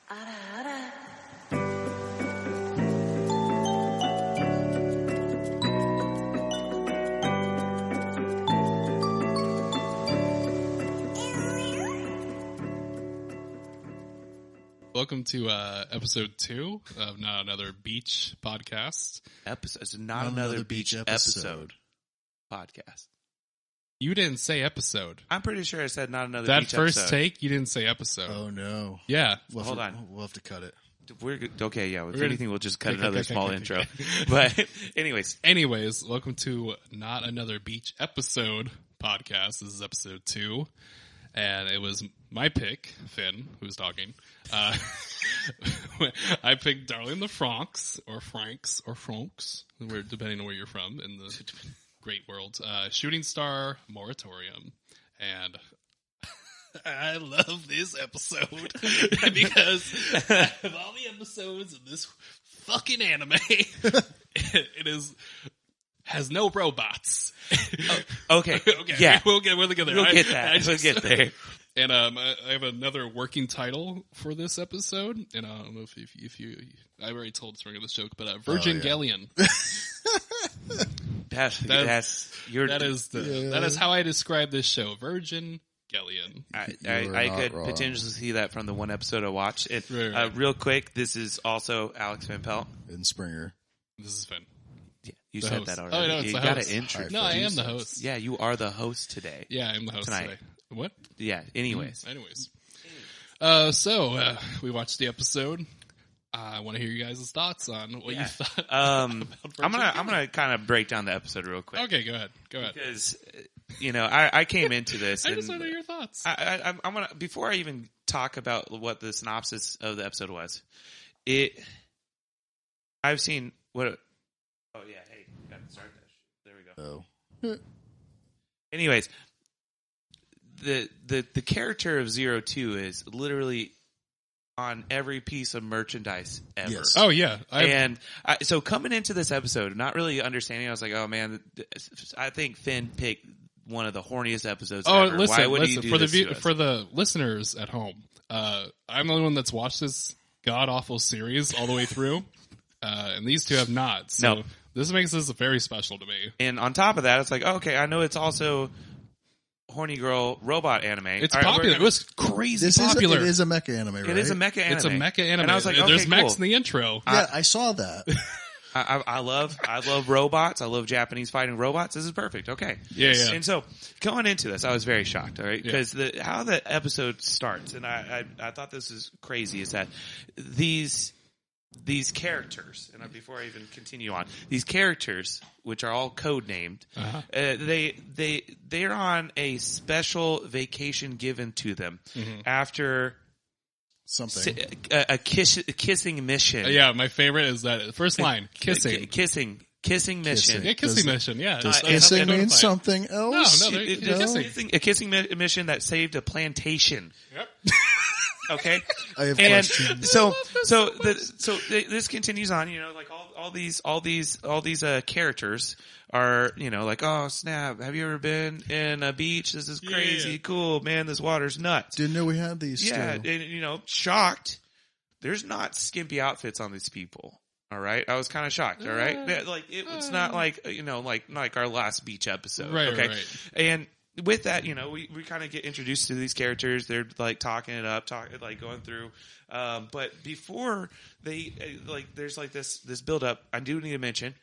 Welcome to episode 2 of Not Another Beach podcast. It's not another beach episode podcast. You didn't say episode. I'm pretty sure I said not another that beach first episode. take, you didn't say episode. Oh, no. Yeah. Hold on. We'll have to cut it. We're good. Okay, yeah. If We're anything, we'll just cut okay, another okay, small okay, intro. okay. But anyways. Welcome to Not Another Beach episode podcast. This is episode 2. And it was my pick, Finn, who's talking. I picked Darling the Franxx, or Franxx, depending on where you're from in the great world. Shooting Star Moratorium. And I love this episode because of all the episodes of this fucking anime, has no robots. Okay. Okay. Yeah. We'll get there. We'll get that. We'll get there. And I have another working title for this episode, and I don't know if you I already told Spring of this joke, but Virgin Galleon. That is how I describe this show, Virgin Galleon. I could potentially see that from the one episode I watched. Right. Real quick, this is also Alex Van Pelt And Springer. This is Finn. Yeah, you The said host. that already. Oh, no, it's you the got host. to intro. No, I am the host. Yeah, you are the host today. Yeah, I'm the host Tonight. today. What? Yeah. Anyways. So we watched the episode. I want to hear you guys' thoughts on what you thought. I'm gonna kind of break down the episode real quick. Okay, go ahead. Because I came into this. I just want to hear your thoughts. I'm gonna, before I even talk about what the synopsis of the episode was. I've seen what. Oh yeah, hey, got to start that shit. There we go. Oh. Anyways, the character of 02 is literally on every piece of merchandise ever. Yes. Oh yeah, so coming into this episode, not really understanding, I was like, oh man, I think Finn picked one of the horniest episodes ever. Listen, Why would he do this to us? For the listeners at home, I'm the only one that's watched this god awful series all the way through, and these two have not. So this makes this very special to me. And on top of that, it's like, okay, I know it's also horny girl robot anime. It's popular. It was crazy popular. It is a mecha anime, right? It is a mecha anime. It's a mecha anime. And I was like, okay, there's mechs cool. in the intro. Yeah, I saw that. I love robots. I love Japanese fighting robots. This is perfect. Okay. Yeah. And so going into this, I was very shocked. All right, because how the episode starts, and I thought this is crazy, is that these characters, and before I even continue on, these characters, which are all code named, they're on a special vacation given to them after Something. a kissing mission. Yeah, my favorite is that first line, kissing mission. Yeah, kissing mission. Yeah, Does kissing mean something else? No, they're kissing. A kissing mission that saved a plantation. Yep. Okay. I have and questions. so this continues on, like all these characters are, like, oh snap, have you ever been in a beach? This is crazy cool, man, this water's nuts. Didn't know we had these still. And shocked. There's not skimpy outfits on these people. All right. I was kind of shocked. All right. Like it's not like, like our last beach episode. Right. Okay. Right. And with that, we kind of get introduced to these characters. They're like talking it up, going through. But before they, there's like this build up. I do need to mention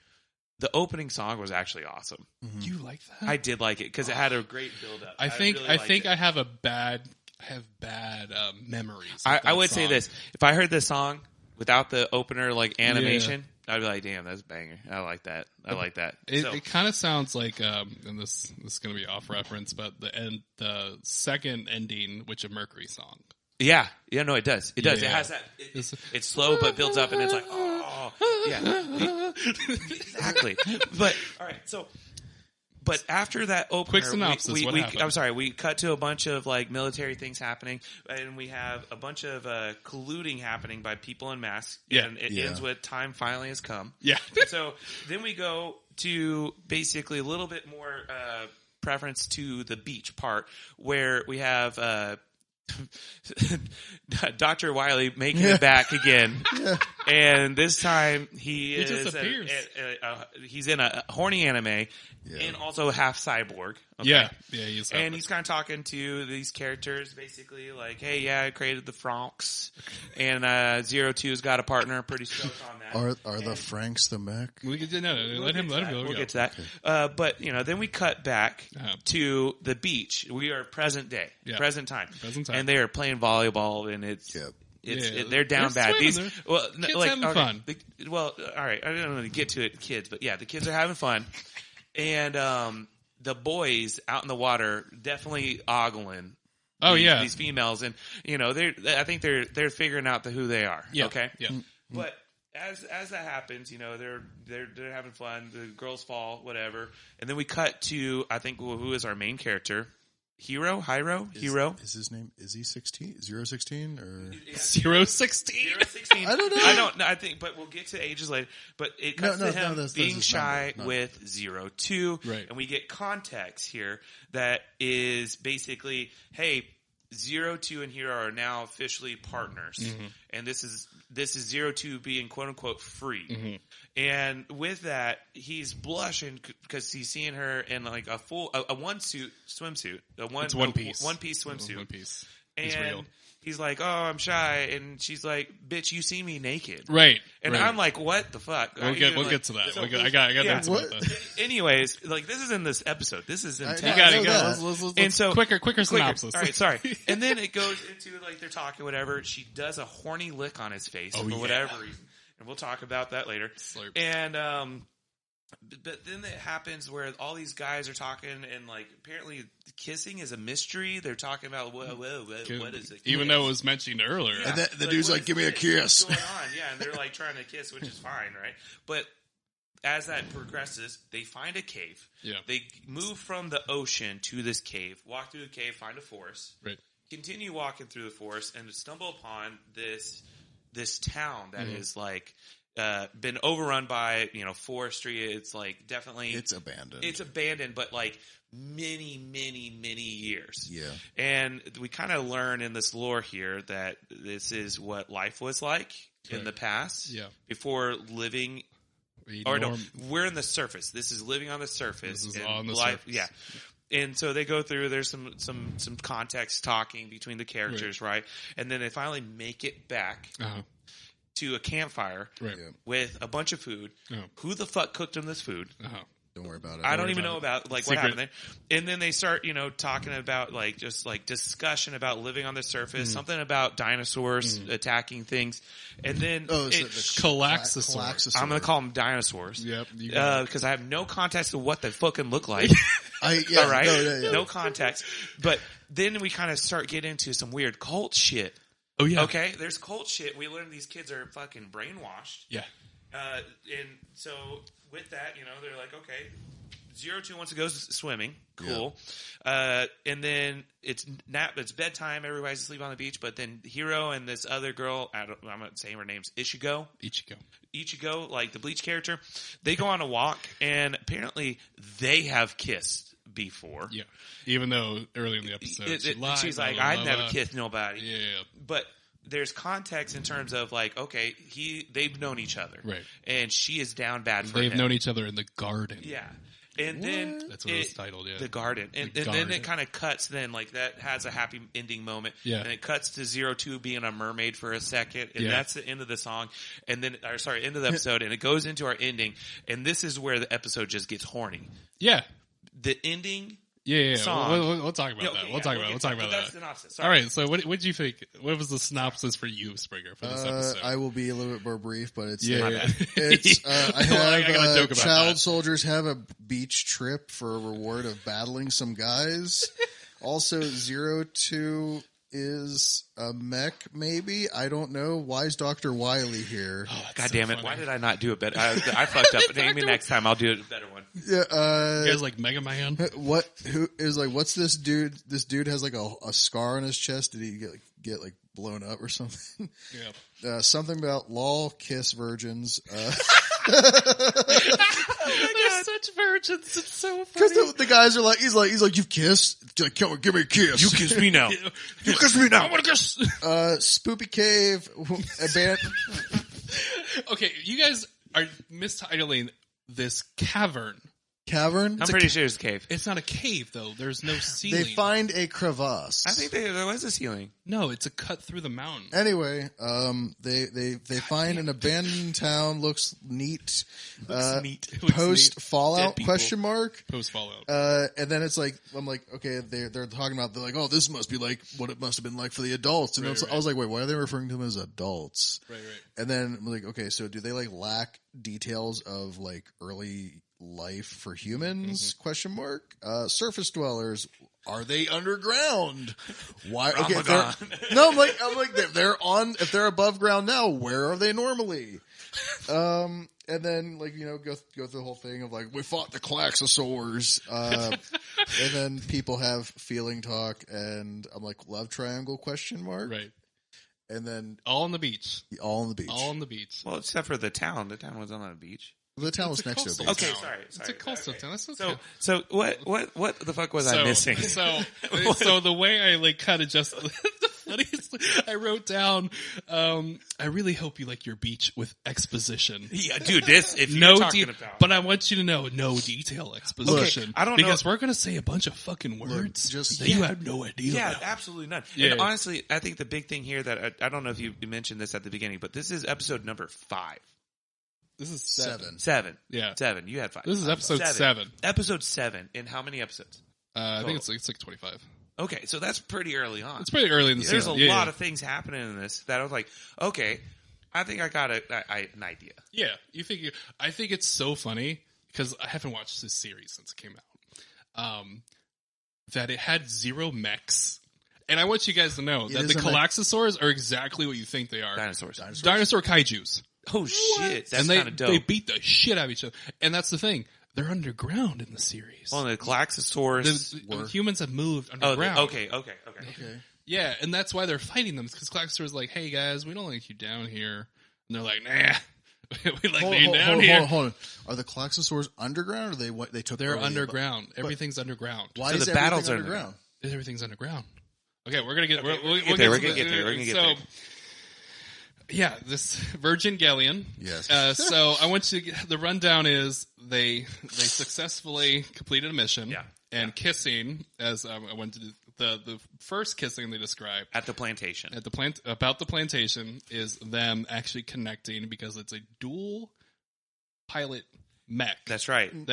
the opening song was actually awesome. Mm-hmm. You like that? I did like it because it had a great build up. I think I have bad memories. I would say this: if I heard this song without the opener animation, I'd be like, "Damn, that's a banger." I like that. It kind of sounds like, and this is going to be off reference, but the second ending Witch of Mercury song. Yeah, no, it does. It does. Yeah. It has that. It's slow, but builds up, and it's like, oh, yeah, exactly. But all right, so. But after that opener, quick synopsis. What happened? I'm sorry. We cut to a bunch of military things happening, and we have a bunch of colluding happening by people in masks. Yeah. And it ends with time finally has come. Yeah. And so then we go to basically a little bit more preference to the beach part, where we have Dr. Wily making it back again. Yeah. And this time he just appears. He's in a horny anime and also half cyborg. Okay? Yeah, he's and he's kind of talking to these characters, basically like, "Hey, yeah, I created the Franxx, and 02's got a partner. Pretty stoked on that." Are the Franxx the mech? We could let him go. We'll get to that. Okay. But then we cut back to the beach. We are present day, present time, and they are playing volleyball, and it's. Yep. They're down bad. Kids having fun. All right. I don't want to get to it, kids, but yeah, the kids are having fun, and the boys out in the water definitely ogling. Oh these females, and I think they're figuring out who they are. Yeah. Okay. Yeah. But as that happens, they're having fun. The girls fall, whatever, and then we cut to I think who is our main character. Hiro? Is his name, is he 16? 016 or? 016? 016. I don't know. I think, but we'll get to ages later. But it cuts to him being shy with 02. Right. And we get context here that is basically, hey, 02 and Hiro are now officially partners. Mm-hmm. And this is 02 being quote unquote free. Mm-hmm. And with that, he's blushing because he's seeing her in like a swimsuit, it's one piece swimsuit. One piece. And he's like, "Oh, I'm shy," and she's like, "Bitch, you see me naked." Right. And I'm like, "What the fuck?" We'll get to that. I got notes about that. Anyways, like this is in this episode. This is intense. You got it. Let's and so quicker synopsis. All right, sorry. And then it goes into like they're talking, whatever. She does a horny lick on his face for whatever reason, and we'll talk about that later. Slurp. And but then it happens where all these guys are talking, and like apparently kissing is a mystery. They're talking about what is it? Even though it was mentioned earlier. Yeah. And the dude's like, "Give me a kiss." What's going on? Yeah, and they're like trying to kiss, which is fine, right? But as that progresses, they find a cave. Yeah. They move from the ocean to this cave, walk through the cave, find a forest. Right. Continue walking through the forest and stumble upon this town that is like been overrun by forestry. It's like definitely it's abandoned. It's abandoned, but like many years. Yeah. And we kind of learn in this lore here that this is what life was like in the past. Yeah. Before living. Or no, we're in the surface. This is living on the surface. This is on the life, surface. Yeah. And so they go through. There's some context talking between the characters, right? And then they finally make it back to a campfire with a bunch of food. Who the fuck cooked them this food? Don't worry about it. I don't even know about like what happened there. And then they start, talking about like just like discussion about living on the surface, something about dinosaurs attacking things, and then Klaxosaurs. I'm gonna call them dinosaurs. Yep. Because I have no context of what they fucking look like. All right, no context. But then we kind of start getting into some weird cult shit. Oh yeah. Okay, there's cult shit. We learn these kids are fucking brainwashed. Yeah. And so with that, they're like, okay, 02 wants to go swimming. Cool. Yeah. And then it's bedtime. Everybody's asleep on the beach. But then Hiro and this other girl, I'm not saying her name's Ichigo, like the Bleach character, they go on a walk, and apparently they have kissed before. Yeah. Even though early in the episode she's like, I'd never kissed nobody. Yeah. But there's context in terms of like, okay, they've known each other, right? And she is down bad for they've him. known each other in the garden. Yeah, and then that's what it's titled. Yeah, the garden, and then it kind of cuts. Then like that has a happy ending moment. Yeah, and it cuts to 02 being a mermaid for a second, and that's the end of the song. And then, end of the episode, and it goes into our ending, and this is where the episode just gets horny. Yeah, the ending. Yeah. Song. We'll talk about that. We'll talk about that. Synopsis. All right. So, what did you think? What was the synopsis for you, Springer, for this episode? I will be a little bit more brief, but it's it's. I have child soldiers have a beach trip for a reward of battling some guys. Also, 02 is a mech, maybe. I don't know. Why is Dr. Wily here? Oh, God damn it! Funny. Why did I not do it better? I fucked up. Maybe next time I'll do a better one. Yeah. You guys like Mega Man? What's this dude? This dude has like a scar on his chest. Did he get blown up or something? Yeah. Something about lol kiss virgins. They're such virgins. It's so funny. Because the guys are like, he's like, you've kissed. He's like, come on, give me a kiss. You kiss me now. You kiss me now. I want to kiss. Spoopy Cave, a band. Okay, you guys are mistitling this cavern. Cavern? I'm pretty sure it's a cave. It's not a cave, though. There's no ceiling. They find a crevasse. I think there was a ceiling. No, it's a cut through the mountain. Anyway, they find an abandoned town. Looks neat. Looks neat. Post Fallout ? Post Fallout. And then it's like, I'm like, okay, they're talking about, they're like, oh, this must be like what it must have been like for the adults. And I was like, wait, why are they referring to them as adults? Right. And then I'm like, okay, so do they like lack details of like early life for humans? Question mark. Surface dwellers, are they underground? Why? Okay, I'm like they're on. If they're above ground now, where are they normally? And then like go through the whole thing of like we fought the Klaxosaurs, and then people have feeling talk, and I'm like love triangle question mark. Right. And then all on the beach. All on the beach. All on the beach. Well, except for the town. The town was on a beach. The town was next to a beach. Okay, sorry. It's a coastal town. That's okay. So what the fuck was I missing? So the way I like kind of just the funniest, I wrote down. I really hope you like your beach with exposition. Yeah, dude. This if you're talking about, but I want you to know no detail exposition. Okay, I don't because know. we're gonna say a bunch of fucking words that you have no idea. Yeah, about. absolutely none. Yeah. And honestly, I think the big thing here that I don't know if you mentioned this at the beginning, but this is episode number 5. This is 7. 7. Yeah. 7. You had 5. This is episode 7. Episode 7. In how many episodes? I think it's like 25. Okay, so that's pretty early on. It's pretty early in the There's season. There's a lot of things happening in this that I was like, okay, I think I got an idea. Yeah, I think it's so funny because I haven't watched this series since it came out. That it had 0 mechs. And I want you guys to know that the Klaxosaurs are exactly what you think they are. Dinosaurs. Dinosaur kaijus. Oh, shit. That's kind of dope. They beat the shit out of each other. And that's the thing. They're underground in the series. Well, the Klaxosaurs humans have moved underground. Okay. Yeah, and that's why they're fighting them. Because Klaxosaurs like, hey, guys, we don't like you down here. And they're like, nah. We like you down here. Hold on. Are the Klaxosaurs underground, or they took? They're underground. Everything's underground. Why so is the everything battles underground? Everything's underground. Okay, we're gonna get. Okay, we'll get there. We're gonna get there. Yeah, this Virgin Galleon. Yes. So I want you to the rundown is they successfully completed a mission. Yeah. And kissing, as I went to the first kissing they described at the plantation. About the plantation is them actually connecting because it's a dual pilot mech. That's right. It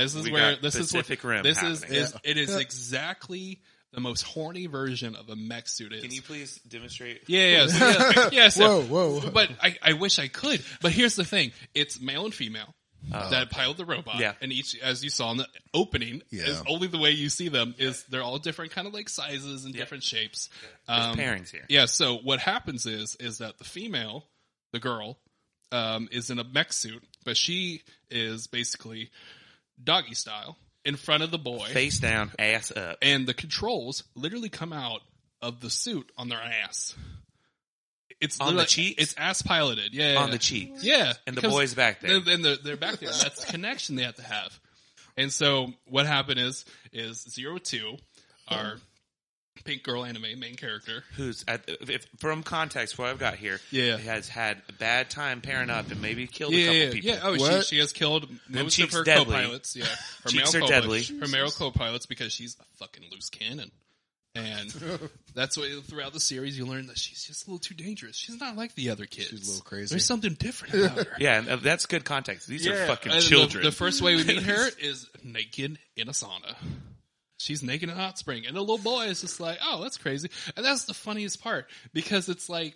is exactly the most horny version of a mech suit is. Can you please demonstrate? Yeah. Whoa. But I wish I could. But here's the thing. It's male and female that pilot the robot. Yeah. And each, as you saw in the opening, is only the way you see them is they're all different kind of like sizes and different shapes. There's pairings here. Yeah, so what happens is that the female, the girl, is in a mech suit, but she is basically doggy style. In front of the boy. Face down, ass up. And the controls literally come out of the suit on their ass. It's on the cheeks? It's ass piloted. Yeah. On the cheeks. Yeah. And the boy's back there. And they're back there. That's the connection they have to have. And so what happened is 02, our pink girl anime main character, who's from context what I've got here, has had a bad time pairing up and maybe killed a couple people. Yeah, she has killed most of her co-pilots. Yeah, her cheeks are deadly. Her male co-pilots because she's a fucking loose cannon, and that's why throughout the series you learn that she's just a little too dangerous. She's not like the other kids. She's a little crazy. There's something different about her. Yeah, and that's good context. These are fucking children. The first way we meet her is naked in a sauna. She's naked in a hot spring. And the little boy is just like, oh, that's crazy. And that's the funniest part. Because it's like,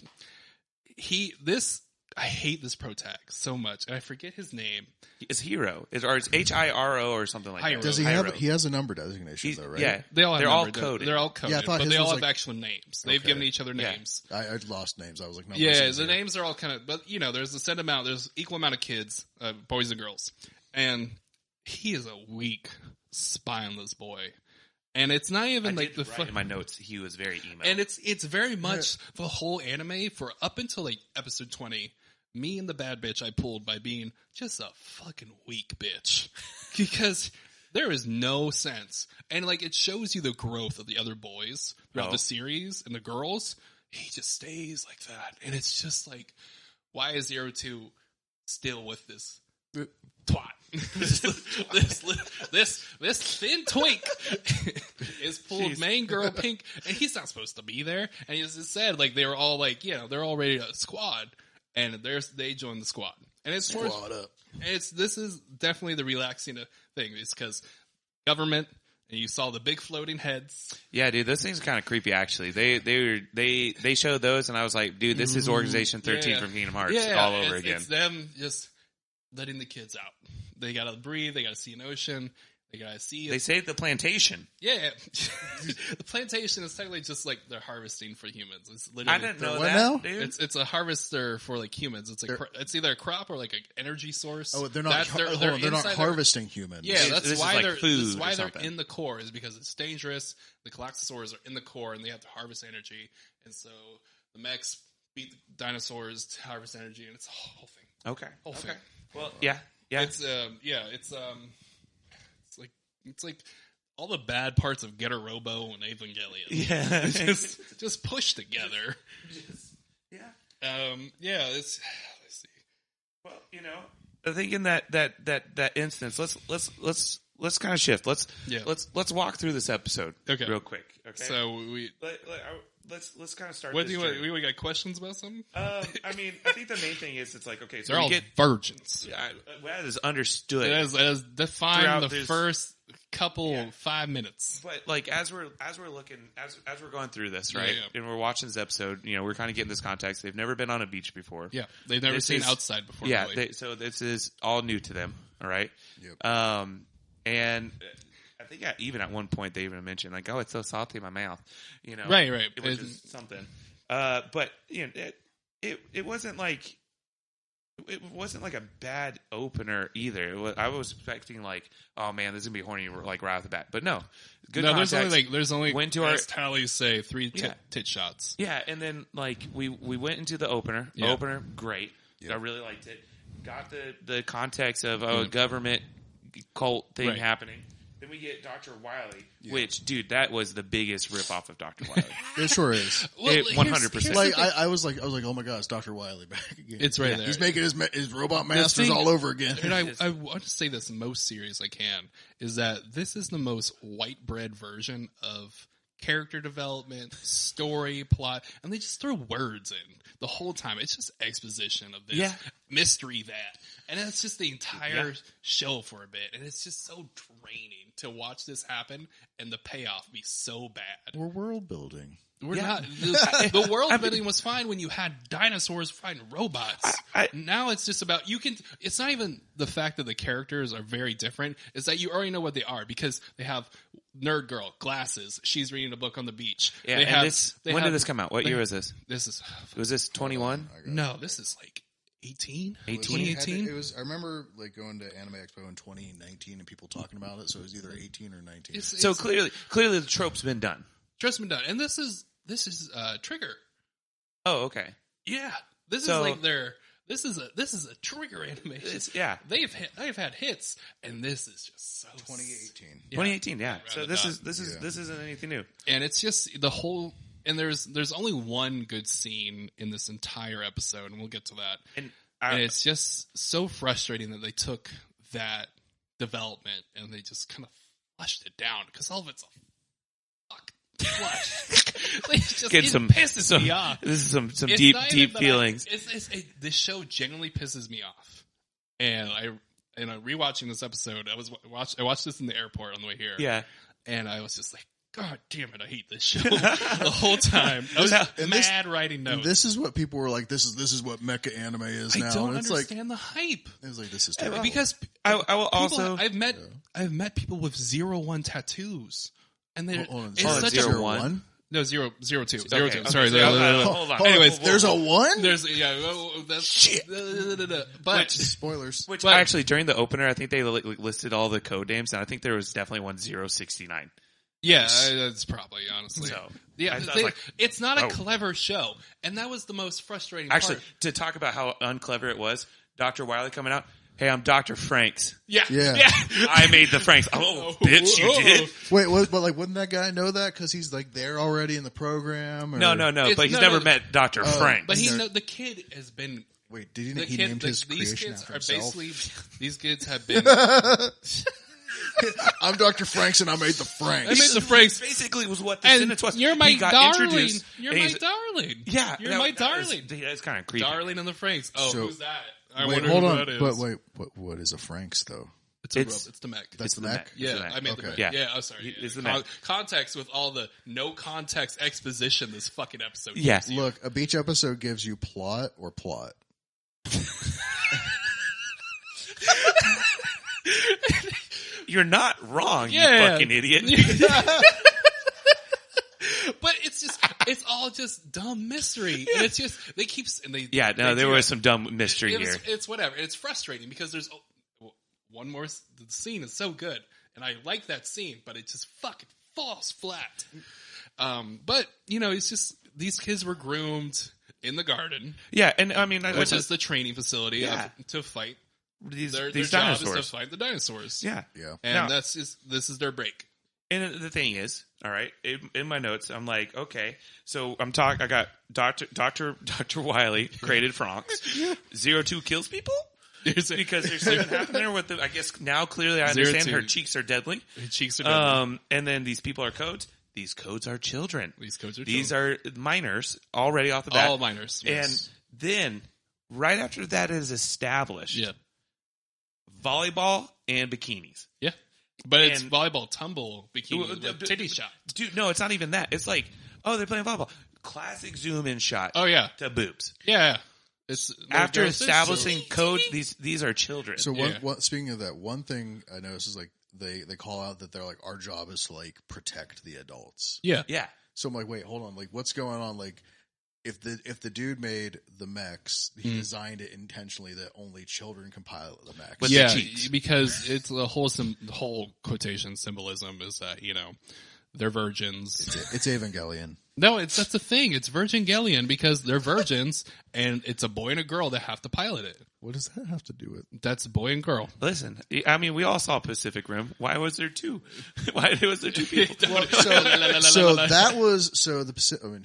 I hate this protag so much. And I forget his name. It's Hiro. It's Hiro or something like that. Does he have, he has a number designation though, right? Yeah. They're all coded. They're all coded. Yeah, but they all have actual names. They've given each other names. I lost names. I was like, no. Yeah, the names are all kind of, but there's a set amount, there's equal amount of kids, boys and girls. And he is a weak, spineless boy. And it's not even like the in my notes. He was very emo, and it's very much the whole anime for up until like episode 20 me and the bad bitch I pulled by being just a fucking weak bitch. Because there is no sense. And, like, it shows you the growth of the other boys throughout the series, and the girls, he just stays like that. And it's just like, why is 02 still with this twat? this thin twink is pulled main girl pink, and he's not supposed to be there. And he just said, like, they were all like, they're all ready to squad, and they joined the squad. And it's Squad up. This is definitely the relaxing thing. It's because government, and you saw the big floating heads. Yeah, dude, those things are kind of creepy. Actually, they showed those, and I was like, dude, this is Organization 13 from Kingdom Hearts all over again. It's them just letting the kids out. They gotta breathe. They gotta see an ocean. They gotta see. They saved the plantation. Yeah, the plantation is technically just like they're harvesting for humans. It's literally. I didn't know what that, now? dude. It's a harvester for like humans. It's like it's either a crop or like an energy source. Oh, they're not. They're not harvesting humans. Yeah, This is why like they're food that's why or they're something. in the core is because it's dangerous. The Klaxosaurs are in the core and they have to harvest energy, and so the mechs beat the dinosaurs to harvest energy, and it's a whole thing. Okay. Whole thing. Well, yeah. It's like all the bad parts of Getter Robo and Evangelion. Yeah. just pushed together. Let's see. Well, I think in that instance, let's kind of shift. Let's walk through this episode real quick. Okay. So let's kind of start. What do you got questions about something? I mean, I think the main thing is it's like, okay, so they're all virgins. That is understood. It has defined the first couple 5 minutes. But like as we're looking as we're going through this, right, and we're watching this episode, we're kind of getting this context. They've never been on a beach before. Yeah, they've never seen outside before. Yeah, really. so this is all new to them. All right. Yep. And I think even at one point they even mentioned like, oh, it's so salty in my mouth. Right. It was just something. But it wasn't like. It wasn't like a bad opener either. I was expecting like, oh man, this is gonna be horny like right off the bat. But no, good. No, there's only went to our tallies say 3 tit shots. Yeah, and then like we went into the opener. Yeah. Opener, great. I really liked it. Got the context of a government cult thing happening. Then we get Dr. Wily, which, dude, that was the biggest ripoff of Dr. Wily. It sure is. 100%. Like I was like, oh my god, it's Dr. Wily back again. It's right there. He's making his robot masters all over again. And I want to say this most serious I can is that this is the most white bread version of character development, story, plot, and they just throw words in the whole time. It's just exposition of this mystery that, and it's just the entire show for a bit, and it's just so draining to watch this happen and the payoff be so bad. We're world building. We're not. The world building was fine when you had dinosaurs fighting robots. Now it's just about it's not even the fact that the characters are very different. It's that you already know what they are because they have nerd girl glasses. She's reading a book on the beach. Yeah. When did this come out? What year was this? Was this 21? No, this is like 18. 2018. It was. I remember like going to Anime Expo in 2019 and people talking about it. So it was either 18 or 19. So clearly the trope's been done. Trope's been done, and this is Trigger. Oh, okay. Yeah, this is like This is a Trigger animation. They've had hits, and this is just so 2018. 2018, yeah. So this isn't anything new, and it's just the whole. And there's only one good scene in this entire episode, and we'll get to that. And it's just so frustrating that they took that development and they just kind of flushed it down because all of it's a fuck flush. It pisses me off. This is some deep feelings. This show genuinely pisses me off, and I rewatching this episode. I watched this in the airport on the way here. Yeah, and I was just like, God damn it, I hate this show the whole time. I was mad writing notes. This is what people were like, this is what mecha anime is now. I don't understand the hype. It was like, this is terrible. Because I will also... I've met people with 01 tattoos. And they're... it's such 01? No, 02. Okay. 02. Sorry. Hold on. Anyways, there's a 1? There's... that's... Shit. But... Spoilers. Which actually, during the opener, I think they listed all the code names, and I think there was definitely one 069. Yeah, that's probably, honestly. Yeah, it's not a clever show, and that was the most frustrating part. Actually, to talk about how unclever it was, Dr. Wiley coming out, hey, I'm Dr. Franxx. Yeah. I made the Franxx. Oh, bitch, you did? Wait, but like, wouldn't that guy know that because he's like there already in the program? Or... No, but he's never met Dr. Franxx. But the kid has been. Wait, did he named his these creation kids after are himself? basically these kids have been. I'm Dr. Franxx and I made the Franxx. I made the Franxx. Basically, was what the sentence was. You're my darling. You're my darling. Yeah, you're my darling. That's kind of creepy. Darling and the Franxx. Oh, So, who's that? I wait, wonder hold who on. that is. But wait, what is a Franxx though? It's the mech. That's the mech? Yeah, I made the mech. Yeah. I'm sorry. It's the mech. Context with all the no context exposition this fucking episode. Yes. Look, a beach episode gives you plot or plot. You're not wrong, you fucking idiot. But it's all just dumb mystery. And it's just, there was some dumb mystery here. It's whatever. It's frustrating because there's one more, the scene is so good. And I like that scene, but it just fucking falls flat. But, it's just, these kids were groomed in the garden. Yeah, and I mean... which is the training facility to fight. These their dinosaurs. job is to fight the dinosaurs. Yeah. And this is their break. And the thing is, all right, in my notes, I'm like, okay, so I got Dr. Wiley created Franxx. 02 kills people? Because there's something happening there with I guess now clearly I understand 02. her cheeks are deadly. Her cheeks are deadly. And then these people are codes. These codes are children. These are minors already off the bat. All minors. Yes. And then right after that is established. Volleyball and bikinis. Yeah. But it's volleyball, tumble, bikini, titty shot. Dude, no, it's not even that. It's like, oh, they're playing volleyball. Classic zoom in shot. Oh, yeah. To boobs. Yeah. It's after establishing codes, these are children. So speaking of that, one thing I noticed is like they call out that they're like, our job is to like protect the adults. Yeah. Yeah. So I'm like, wait, hold on. Like, what's going on? Like, if the dude made the mechs, he designed it intentionally that only children can pilot the mechs. With because it's the whole quotation symbolism is that they're virgins. It's Evangelion. No, that's the thing. It's Virgingelion because they're virgins, and it's a boy and a girl that have to pilot it. What does that have to do with? That's boy and girl. Listen, I mean, we all saw Pacific Rim. Why was there two? Why was there two people? Well, the Pacific. I mean,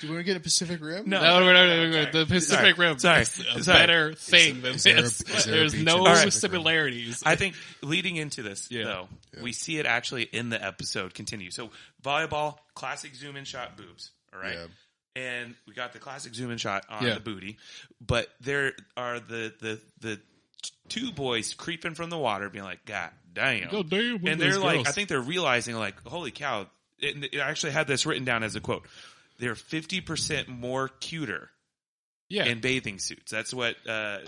do we want to get a Pacific Rim? No, we're the Pacific Rim. Sorry, is a better thing than this. There's no similarities. I think leading into this, though, we see it actually in the episode continue. So volleyball, classic zoom in shot, boobs. All right. Yeah. And we got the classic zoom in shot on the booty, but there are the two boys creeping from the water, being like, "God damn!" And they're like, I think they're realizing, like, "Holy cow!" It actually had this written down as a quote. They're 50% more cuter, in bathing suits. That's what.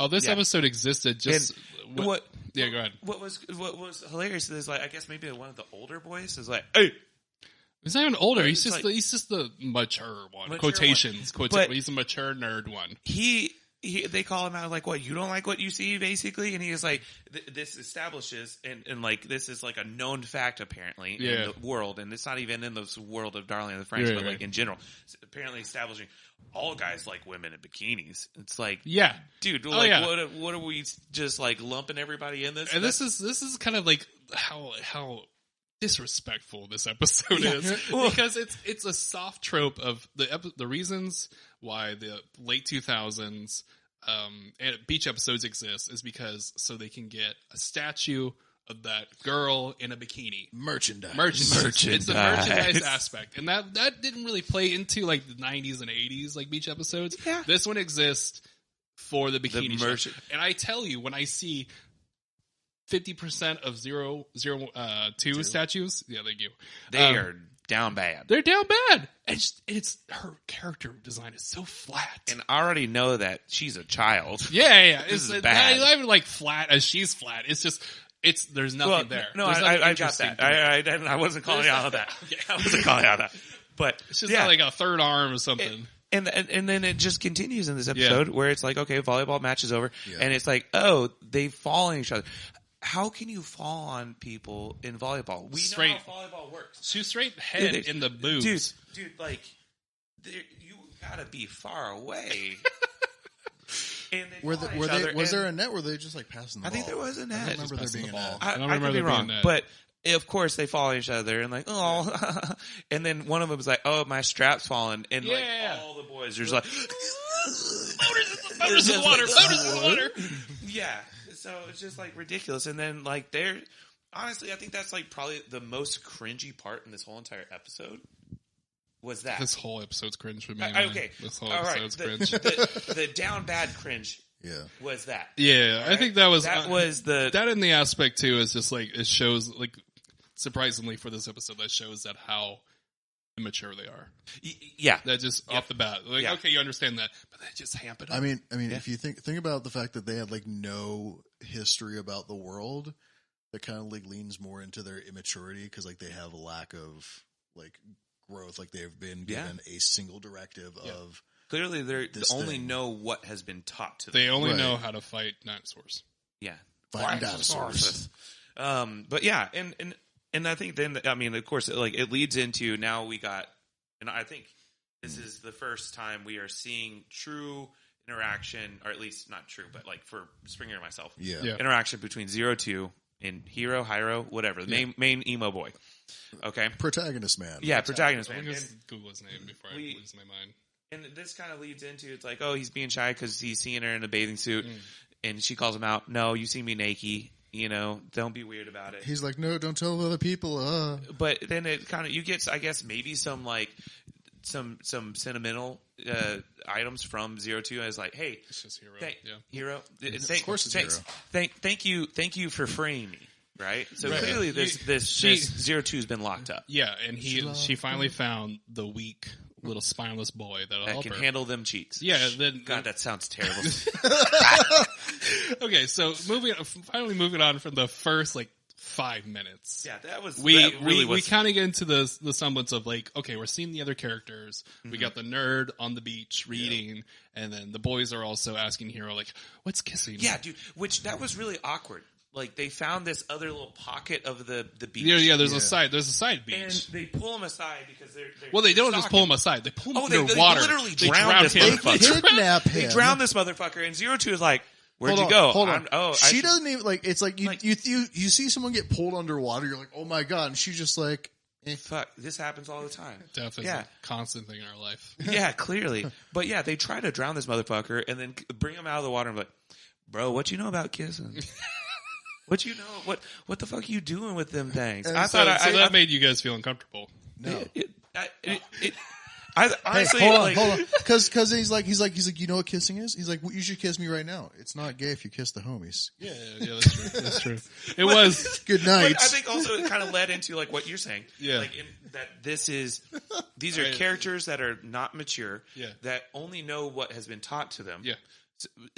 This episode existed just. What? Yeah, go ahead. What was hilarious is like, I guess maybe one of the older boys is like, "Hey." He's not even older. He's just the mature one. Quotations. But he's a mature nerd one. They call him out like, what, you don't like what you see, basically? And he is like, this establishes, and like, this is like a known fact, apparently, in the world. And it's not even in the world of Darling and the Franxx, but like in general. It's apparently establishing all guys like women in bikinis. It's like, dude, what are we just like lumping everybody in this? And this is kind of like how disrespectful this episode is because it's a soft trope of the reasons why the late 2000s and beach episodes exist is because so they can get a statue of that girl in a bikini. Merchandise. It's the merchandise aspect, and that didn't really play into like the 90s and 80s like beach episodes. Yeah. This one exists for the bikini shot. And I tell you, when I see 50% of 002 statues. Yeah, thank you. They are down bad. They're down bad. It's her character design is so flat. And I already know that she's a child. Yeah. This is bad. Not even like flat as she's flat. It's just there's nothing there. No, I got that. I wasn't calling out on that. I wasn't calling out on that. But it's just not like a third arm or something. And then it just continues in this episode where it's like, okay, volleyball match is over, and it's like, oh, they fall on each other. how can you fall on people in volleyball? We Straight. know how volleyball works. Shoot straight head in the boobs. Dude, like, you gotta be far away. And was there a net? Or were they just like passing the ball? I think there was a net. I don't remember there being a net. I don't I remember could be there wrong, being a net. but of course they follow each other and like, oh, and then one of them was like, oh, my strap's falling, and like all the boys are just like, Floaters in the water, floaters in the water. Yeah, so it's just like ridiculous. And then like honestly, I think that's like probably the most cringy part in this whole entire episode. Was that this whole episode's cringe for me? Okay, this whole all episode's cringe. The down bad cringe. Yeah, was that? Yeah, right? I think that was that in the aspect too is just like it shows like surprisingly for this episode that shows that how immature they are. Yeah, that just off the bat, like okay, you understand that, but they just hamp it up. I mean, if you think about the fact that they had like no history about the world, that kind of like leans more into their immaturity because like they have a lack of like growth, like they've been given a single directive of. Clearly, they only know what has been taught to them. They only know how to fight dinosaurs. Yeah, fighting dinosaurs. But yeah, and I think then of course, like it leads into now we got, and I think this is the first time we are seeing true interaction, or at least not true, but like for Springer and myself, interaction between 02 and Hiro, whatever, the main emo boy. Okay, protagonist man. Yeah, protagonist man. Let me just Google his name before I lose my mind. And this kind of leads into, it's like, oh, he's being shy because he's seeing her in a bathing suit, and she calls him out. No, you see me naked. Don't be weird about it. He's like, no, don't tell other people. But then it kind of, you get, I guess, maybe some like some sentimental items from 02. I was like, hey, it's just Hiro. Hiro. Of course, it's Hiro. Thank you for freeing me. Right. So clearly, this 02 has been locked up. Yeah, and she finally found the weak little spineless boy that can handle them cheeks. Yeah, then God, that sounds terrible. Okay, so finally moving on from the first like 5 minutes. Yeah, that was we kind of get into the semblance of like, okay, we're seeing the other characters. We got the nerd on the beach reading, and then the boys are also asking Hiro like, "What's kissing?" Yeah, dude. Which that was really awkward. Like they found this other little pocket of the beach. Yeah. There's a side beach, and they pull him aside because they're well, they don't just pull him aside. They pull him they water. Literally drown this motherfucker. They kidnap him. They drown this motherfucker, and 02 is like, "Where'd you go?" Hold on. She doesn't even like. It's like you see someone get pulled underwater. You're like, "Oh my god!" And she's just like, "Fuck, this happens all the time." Definitely, a constant thing in our life. Yeah, clearly. But yeah, they try to drown this motherfucker and then bring him out of the water. I'm like, "Bro, what you know about kissing?" What you know? What the fuck are you doing with them things? I thought that made you guys feel uncomfortable. No. I honestly, hold on. Because he's like, you know what kissing is? He's like, well, you should kiss me right now. It's not gay if you kiss the homies. Yeah, that's true. It was good night. I think also it kind of led into like what you're saying. Yeah, like these are characters that are not mature. Yeah, that only know what has been taught to them. Yeah,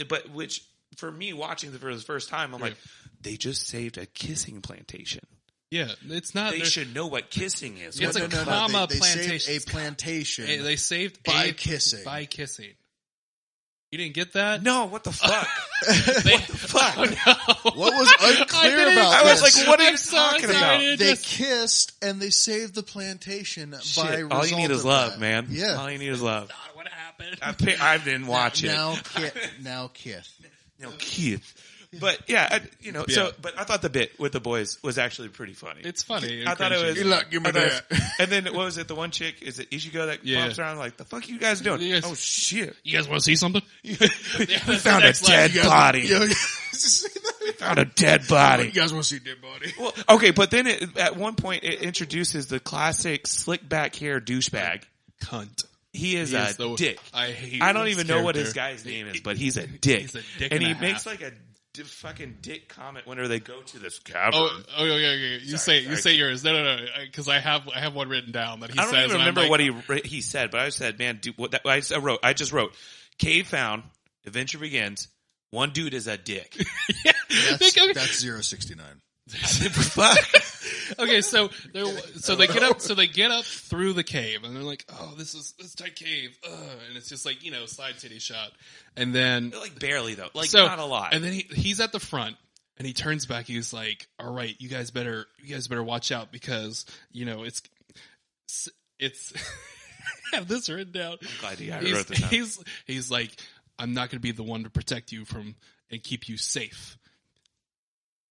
but which for me watching for the first time, I'm like, they just saved a kissing plantation. Yeah, it's not. They should know what kissing is. It's a comma plantation. They saved a plantation. They saved by kissing. By kissing. You didn't get that? No. What the fuck? What the fuck? Oh, no. What was unclear about I was this? like, what are you talking about? They kissed and they saved the plantation by. All you need is love, that. man. Yeah. All you need is love. Not what happened. I didn't watch it. Now Kith. But yeah, So, but I thought the bit with the boys was actually pretty funny. It's funny. I thought it was. Give me that. And then what was it? The one chick, is it Ichigo that pops around like, the fuck you guys doing? Oh shit! You guys want to see something? We found a dead body. We found a dead body. You guys want to see a dead body? Well, okay, but then at one point it introduces the classic slick back hair douchebag cunt. He is a dick. I don't even know what his guy's name is, but he's a dick. He's a dick and he half. makes like a fucking dick comment whenever they go to this cavern. Oh, yeah. You say yours. No. Because I have one written down that he says. I don't even remember what he said, but I said, man, dude, I just wrote, cave found, adventure begins. One dude is a dick. Yeah, that's 069. Fuck. Okay, so they get up through the cave and they're like, oh, this tight cave, and it's just like side titty shot, and then like barely though, like not a lot, and then he's at the front And he turns back. He's like, "All right, you guys better watch out because it's." I have this written down. I'm glad I wrote this down. He's like, "I'm not going to be the one to protect you from and keep you safe."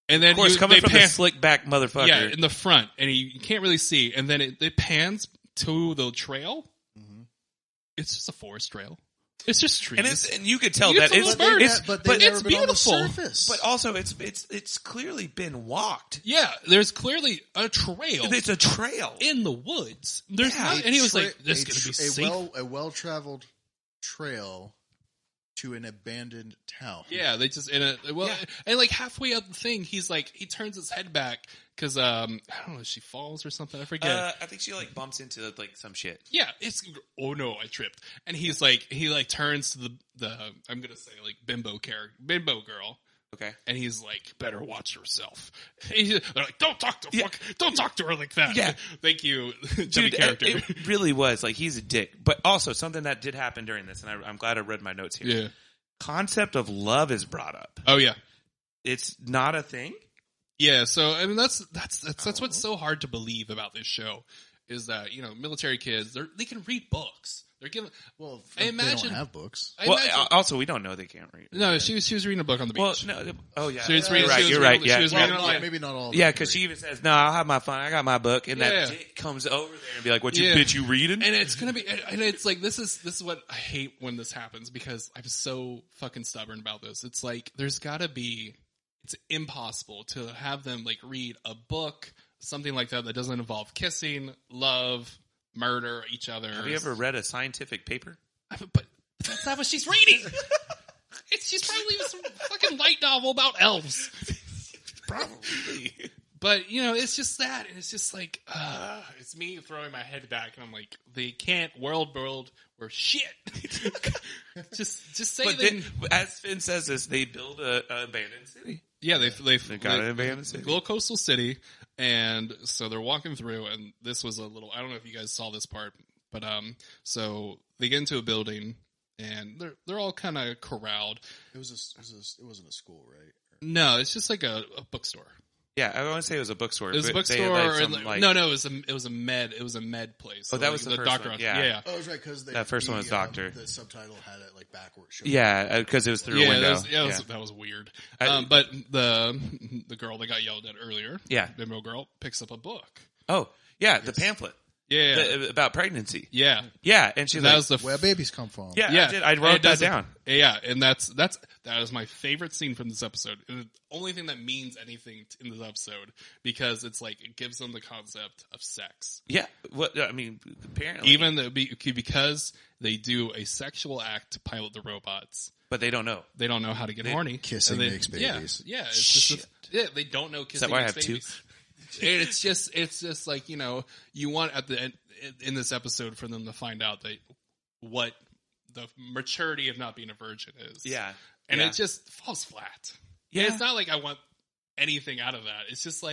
And then, of course, coming from the slick back motherfucker, yeah, in the front, and you can't really see. And then it pans to the trail. Mm-hmm. It's just a forest trail. It's just trees, and you could tell that it's beautiful. But also, it's clearly been walked. Yeah, there's clearly a trail. It's a trail in the woods. There's and he was like, "This is going to be safe." A well-traveled trail to an abandoned town. Yeah, they just and like halfway up the thing, he turns his head back because I don't know, she falls or something. I forget. I think she bumps into some shit. Yeah, oh no, I tripped. And he's like he turns to the I'm gonna say bimbo girl. Okay, and he's like, better watch yourself. They're like, don't talk to her like that. Yeah, thank you, dude. Character. It really was he's a dick. But also something that did happen during this, and I'm glad I read my notes here. Yeah, concept of love is brought up. Oh yeah, it's not a thing. Yeah, so I mean that's what's so hard to believe about this show is that military kids they can read books. They're given. Well, I imagine they don't have books. Also, we don't know they can't read. No, she was reading a book on the beach. Well, no, oh yeah, she was reading, you're right. She was reading maybe not all. Yeah, because she even says, "No, I'll have my fun. I got my book," and that dick comes over there and be like, "What you bitch? You reading?" And it's gonna be, and it's like this is what I hate when this happens because I'm so fucking stubborn about this. It's like there's got to be. It's impossible to have them read a book, something like that doesn't involve kissing, love, murder each other. Have you ever read a scientific paper? But that's not what she's reading. She's probably reading some fucking light novel about elves. Probably. But, it's just that. And it's just it's me throwing my head back. And I'm like, they can't world or shit. just say but then, as Finn says this, they build an abandoned city. Yeah, they got an abandoned city. Little coastal city. And so they're walking through. And this was a little, I don't know if you guys saw this part. But, so they get into a building. And they're all kind of corralled. It wasn't a school, right? No, it's just like a bookstore. Yeah, I want to say it was a bookstore. It was a bookstore. No, it was a med place. So that was the first doctor. One. Yeah. Oh, it was right because that first one was doctor. The subtitle had it backwards. Yeah, because it was through a window. That was weird. But the girl that got yelled at earlier, bimbo girl, picks up a book. Oh, yeah, the pamphlet. Yeah, about pregnancy. Yeah, and she's where babies come from. Yeah, I wrote that down. Yeah, and that is my favorite scene from this episode. And the only thing that means anything in this episode because it's it gives them the concept of sex. Yeah, apparently because they do a sexual act to pilot the robots. But they don't know. They don't know how to get horny. Kissing makes babies. Yeah. It's just they don't know kissing makes babies. Is that why I have two? It's just you want at the end in this episode for them to find out that what the maturity of not being a virgin is. Yeah. And it just falls flat. Yeah. And it's not I want anything out of that. It's just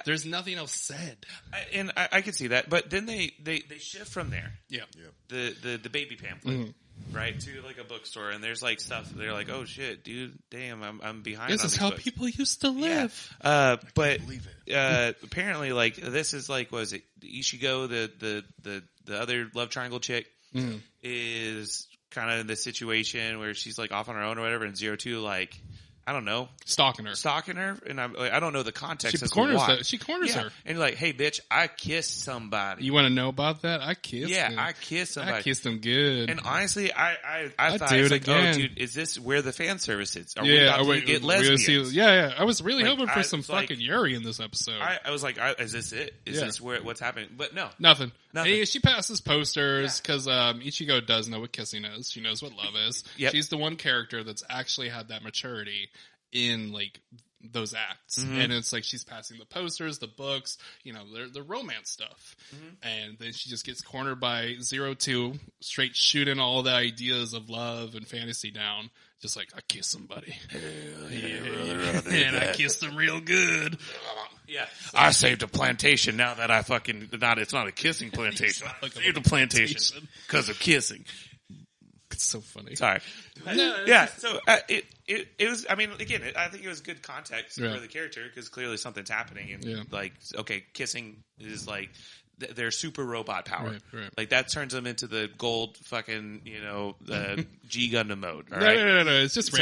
there's nothing else said. I can see that. But then they shift from there. Yeah. The baby pamphlet. Right, to a bookstore, and there's stuff. They're like, "Oh shit, dude, damn, I'm behind." This on is these how books. people used to live. Yeah. But apparently, this is what was it? Ichigo, the other love triangle chick, is kind of in this situation where she's off on her own or whatever, and 02 I don't know. Stalking her. And I don't know the context. She corners her. And you're like, hey, bitch, I kissed somebody. You want to know about that? I kissed him. I kissed somebody. I kissed him good. And honestly, I thought, do it again. oh, dude, is this where the fan service is? Are we about to get lesbians? Yeah. I was really hoping for some fucking Yuri in this episode. I was like, is this it? Is this what's happening? But no. Nothing. And she passes posters because Ichigo does know what kissing is. She knows what love is. Yep. She's the one character that's actually had that maturity in those acts. And it's she's passing the posters, the books, the romance stuff. And then she just gets cornered by 02, straight shooting all the ideas of love and fantasy down. Just I kissed somebody. And I kissed them real good. Yeah. I saved a plantation now that I fucking, it's not a kissing plantation. I saved a plantation because of kissing. That's so funny. Sorry. Yeah. So it was. I mean, again, I think it was good context for the character because clearly something's happening, and like, okay, kissing is like their super robot power. Right. Like that turns them into the gold fucking the G Gundam mode. All no, right? no. It's just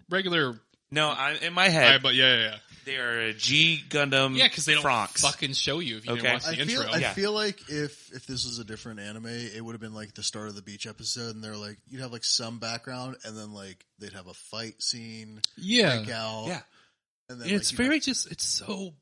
regular. No, in my head, but yeah. they are a G Gundam. Yeah, because they don't Franxx. fucking show you if you didn't watch the intro. I feel like if this was a different anime, it would have been like the start of the beach episode, and they're like you'd have like some background, and then like they'd have a fight scene. Break out. Yeah. And then It's very it's so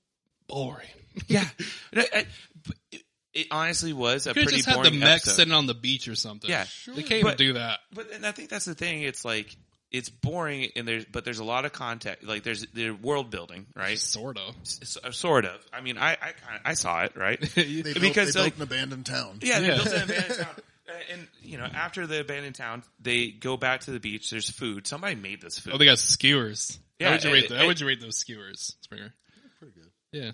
boring. Yeah. It honestly was a pretty just had boring the mechs episode. sitting on the beach or something. Yeah. They can't even do that. But and I think that's the thing. It's like it's boring, and there's a lot of context. Like there's world building, right? Sort of. Sort of. I mean, I saw it, right? They built an abandoned town. Yeah, they built an abandoned town. And after the abandoned town, they go back to the beach. There's food. Somebody made this food. Oh, they got skewers. Yeah, How would you rate those skewers, Springer? Pretty good. Yeah.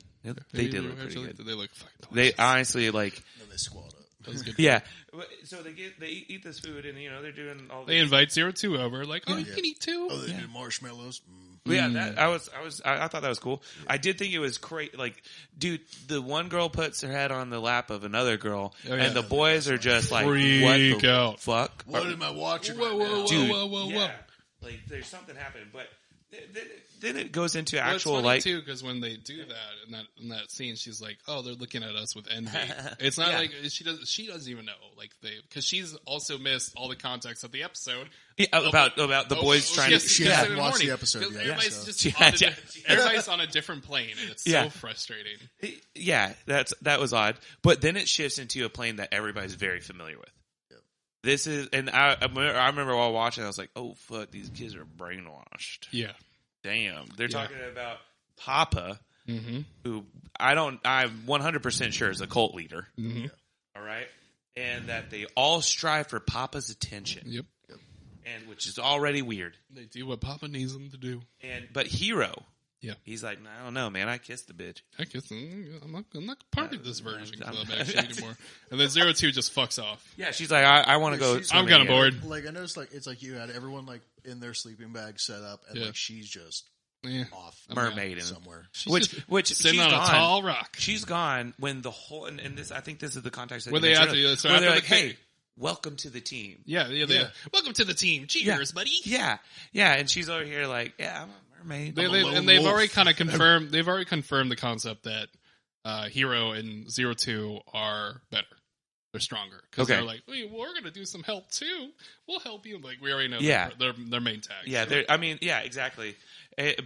They did look pretty good. They look fucking They delicious. honestly like. And they squat up. That was good. Yeah. So they eat this food, and they're doing all. They invite 02 over, like, you can eat too. Oh, they do marshmallows. Yeah, I thought that was cool. I did think it was great. Like, dude, the one girl puts her head on the lap of another girl, and the boys are just like, Freak "What the out. fuck? What am I watching? Whoa. Yeah. Like, there's something happening, but then it goes into actual it's funny like too, because when they do that in that scene, she's like, "Oh, they're looking at us with envy." It's not like she doesn't even know, like because she's also missed all the context of the episode about the boys trying to. She hasn't watched the episode yet. Everybody's so. everybody's on a different plane, and it's so frustrating. Yeah, that was odd. But then it shifts into a plane that everybody's very familiar with. This is, and I remember while watching, I was like, "Oh fuck, these kids are brainwashed." Yeah, damn, they're talking about Papa, who I'm 100% sure is a cult leader. All right, and that they all strive for Papa's attention. Yep. And which is already weird. They do what Papa needs them to do. But Hero, yeah, he's like, I don't know, man. I kissed the bitch. I'm not part of this version club actually anymore. And then 02 just fucks off. Yeah, she's like, I want to go. I'm kind of bored. Like I noticed, like it's like you had everyone like in their sleeping bag set up, and like she's just off mermaid somewhere. Which sitting she's on gone. A tall rock. She's gone when the whole and this. I think this is the context that where they're like, hey. Welcome to the team. Yeah. Welcome to the team. Cheers, buddy. Yeah. And she's over here like, I'm a mermaid. They've already kind of confirmed. They've already confirmed the concept that Hero and 02 are better. They're stronger because they're like, we're going to do some help too. We'll help you. Like we already know. Their main tag. Yeah. Exactly.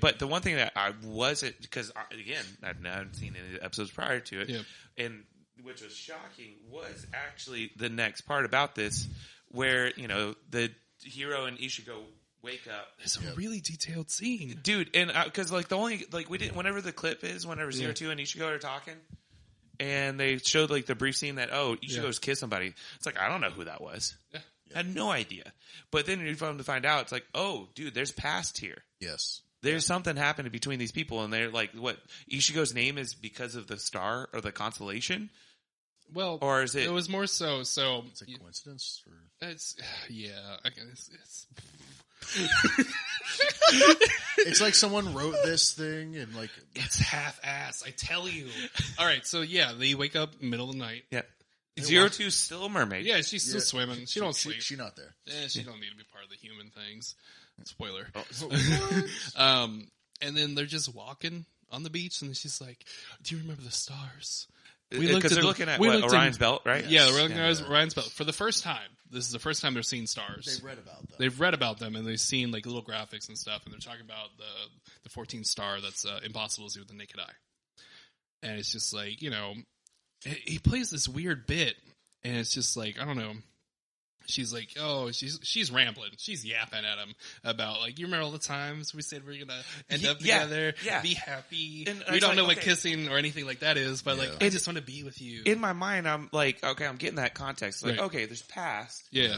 But the one thing that I wasn't because again I haven't seen any episodes prior to it, and which was shocking was actually the next part about this, where the Hero and Ichigo wake up. It's a really detailed scene, dude. And because like the only like we didn't whenever the clip is whenever 02 and Ichigo are talking, and they showed like the brief scene that Ichigo's kissed somebody. It's like I don't know who that was. Yeah. I had no idea. But then you come to find out, it's like, oh, dude, there's past here. Yes. There's something happening between these people, and they're like, what? Ichigo's name is because of the star or the constellation. Well, or is it? It was more so. It's a coincidence. Or? It's It's it's like someone wrote this thing and like it's half-ass. I tell you. All right, so they wake up middle of the night. Yeah. 02's still a mermaid. Yeah, she's still swimming. She don't sleep. She's not there. She don't need to be part of the human things. Spoiler. Oh. And then they're just walking on the beach, and she's like, "Do you remember the stars?" Because they're looking at Orion's belt, right? Yeah, they're looking at Orion's belt for the first time. This is the first time they're seeing stars. They've read about them. And they've seen like little graphics and stuff, and they're talking about the 14th star that's impossible to see with the naked eye. And it's just like he plays this weird bit, and it's just like I don't know. She's like, she's rambling. She's yapping at him about like, you remember all the times we said we're gonna end up together, be happy. And we don't know what kissing or anything like that is, but like, I just want to be with you. In my mind, I'm like, okay, I'm getting that context. Like, okay, there's past. Yeah.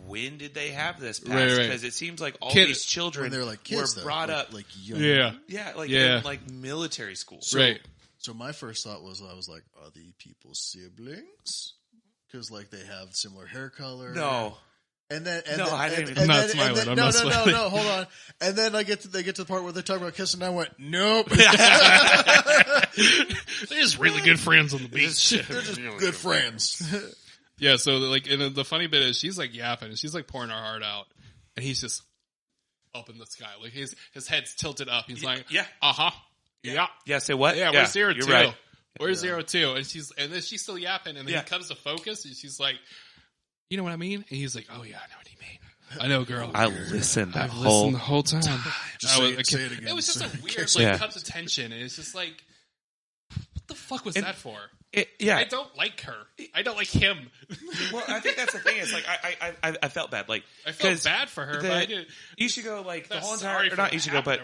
When did they have this past? Because it seems like all these children they're like kids, were brought up like young. In like military school. So my first thought was, I was like, are the people siblings? Because like they have similar hair color. No. And then, I'm not smiling. I'm not smiling. No, hold on. And then they get to the part where they're talking about kissing. And I went, nope. They're just really good friends on the beach. They're just good friends. Yeah. So like, and the funny bit is she's like yapping and she's like pouring her heart out, and he's just up in the sky, like his head's tilted up. He's like, yeah, yeah. Say what? Yeah, where's 02? You're right. Where's 02? And then she's still yapping, and then he comes to focus, and she's like, you know what I mean? And he's like, oh yeah, I know what you mean. I know, girl. I listened the whole time. Just say it again. It was just a weird cut to tension, and it's just like, what the fuck was that for? I don't like her. I don't like him. Well, I think that's the thing. It's like I felt bad. Like I felt bad for her. But I did. Ichigo, like the whole entire, or not Ichigo, but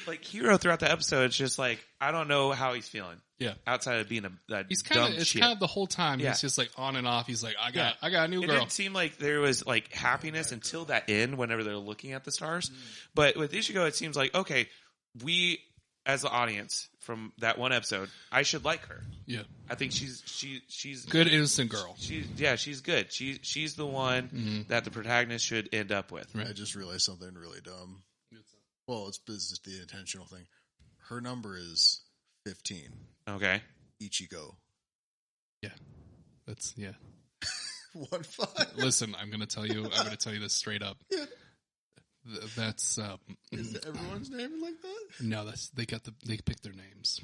like Hiro throughout the episode, it's just like I don't know how he's feeling. Yeah, outside of being he's kind of the whole time. He's just like on and off. He's like, I got a new girl. It didn't seem like there was like happiness until that end, whenever they're looking at the stars. But with Ichigo, it seems like okay, we as the audience from that one episode, I should like her. Yeah, I think she's good, innocent girl. She's good. She's the one that the protagonist should end up with. Right. I just realized something really dumb. Well, it's the intentional thing. Her number is 15. Okay. Ichigo. Yeah. That's 1-5. Listen, I'm gonna tell you this straight up. Yeah. That's is everyone's name like that? No, they picked their names.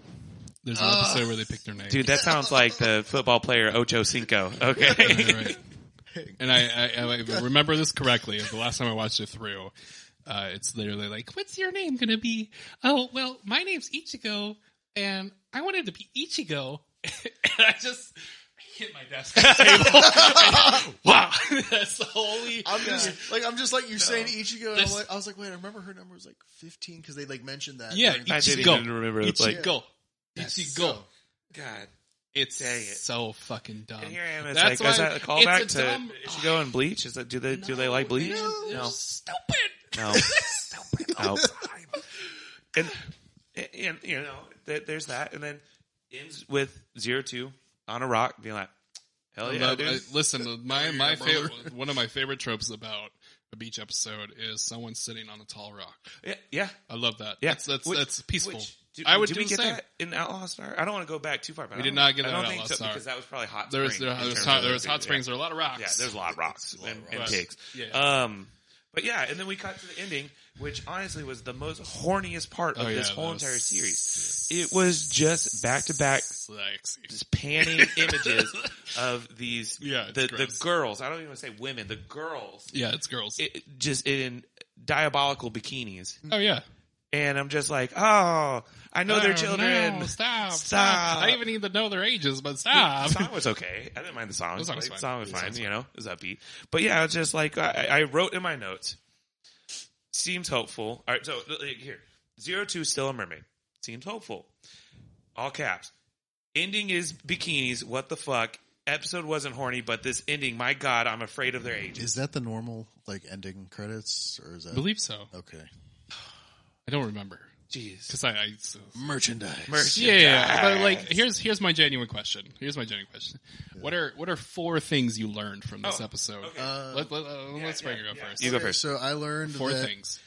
There's an episode where they picked their names. Dude, that sounds like the football player Ocho Cinco. Okay. Right. And I remember this correctly. The last time I watched it through, it's literally like, "What's your name gonna be?" Oh, well, my name's Ichigo, and I wanted to be Ichigo, and I just hit my desk on the table. Wow, that's the only. I'm just like you're saying Ichigo. And I was like, wait, I remember her number was like 15 because they like mentioned that. Yeah, I didn't even remember. Ichigo. Ichigo. God. It's so fucking dumb. And here I am. It's That's like, is that a callback to dumb... Ichigo and Bleach? Is that do they like Bleach? No. Stupid. No. No. And you know, there's that, and then ends with 02 on a rock, being like, hell yeah, dude. Listen, my favorite, one of my favorite tropes about a beach episode is someone sitting on a tall rock. Yeah. I love that. Yeah. That's peaceful. I would do we get that in Outlaw Star? I don't want to go back too far, but we did not get that in Outlaw Star because that was probably hot. There was hot springs. There were a lot of rocks. Yeah, there's a lot of rocks and pigs. Yeah. But yeah, and then we cut to the ending, which honestly was the most horniest part of this whole entire series. It was just back to back, just panning images of these the girls. I don't even want to say women. The girls. Yeah, it's girls. Just in diabolical bikinis. Oh yeah. And I'm just like, oh, I know their children. No, stop. I didn't even need to know their ages, but stop. The song was okay. I didn't mind the song. The song was fine. You know, it was upbeat. But yeah, it's just like, I wrote in my notes, seems hopeful. All right, so here, 02 still a mermaid. Seems hopeful. All caps. Ending is bikinis. What the fuck? Episode wasn't horny, but this ending, my God, I'm afraid of their ages. Is that the normal, like, ending credits? Or is that? I believe so. Okay. I don't remember. Jeez. Because Merchandise. Yeah. But like, here's my genuine question. Yeah. What are 4 things you learned from this episode? Okay. Let's break it up first. You go first. So I learned 4 things.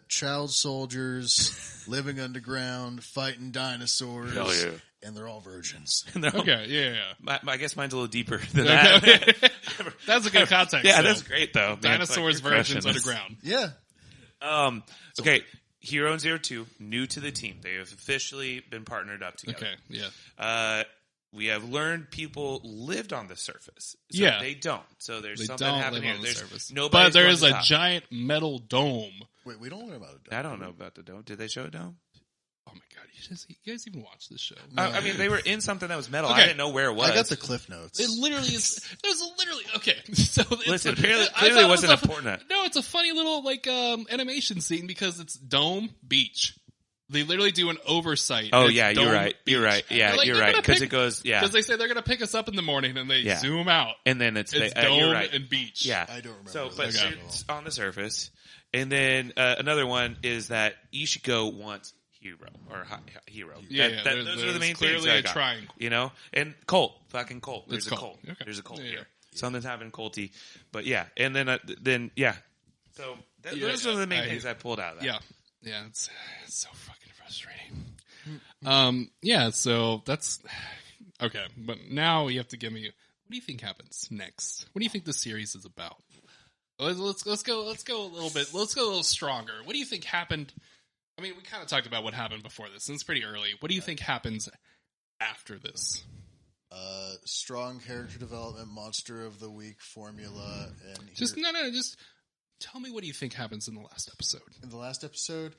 Child soldiers living underground, fighting dinosaurs. Hell yeah. And they're all virgins. Okay, yeah. I guess mine's a little deeper than that. That's a good context. Yeah, that's great though. Dinosaurs, virgins, underground. Yeah. Okay. Hero and 02, new to the team. They have officially been partnered up together. Okay, yeah. We have learned people lived on the surface. So yeah. they don't. So there's something don't happening live here. on the surface. But there is a giant metal dome. Wait, we don't learn about a dome. I don't know about the dome. Did they show a dome? Oh my God! You guys even watch this show? No. I mean, they were in something that was metal. Okay. I didn't know where it was. I got the cliff notes. It literally is. There's literally okay. So listen, clearly it wasn't important. No, it's a funny little like animation scene because it's dome beach. They literally do an oversight. Oh yeah, you're right. Beach. You're right. Yeah, like, you're right. Because it goes. Yeah. Because they say they're gonna pick us up in the morning and they zoom out, and then it's dome you're right. and beach. Yeah, I don't remember. So, but it's on the surface, and then another one is that Ichigo wants Hero or Hero. Yeah, those are the main clearly things. A triangle, you know, and Colt, fucking Colt. There's a Colt. Okay. There's a Colt here. Something's happened culty. But yeah, and then yeah. So those are the main things I pulled out of that. Yeah, it's so fucking frustrating. Yeah, so that's okay. But now you have to give me. What do you think happens next? What do you think the series is about? Let's go a little bit. Let's go a little stronger. What do you think happened? I mean, we kind of talked about what happened before this, and it's pretty early. What do you think happens after this? Strong character development, monster of the week formula, and Just tell me what do you think happens in the last episode. In the last episode,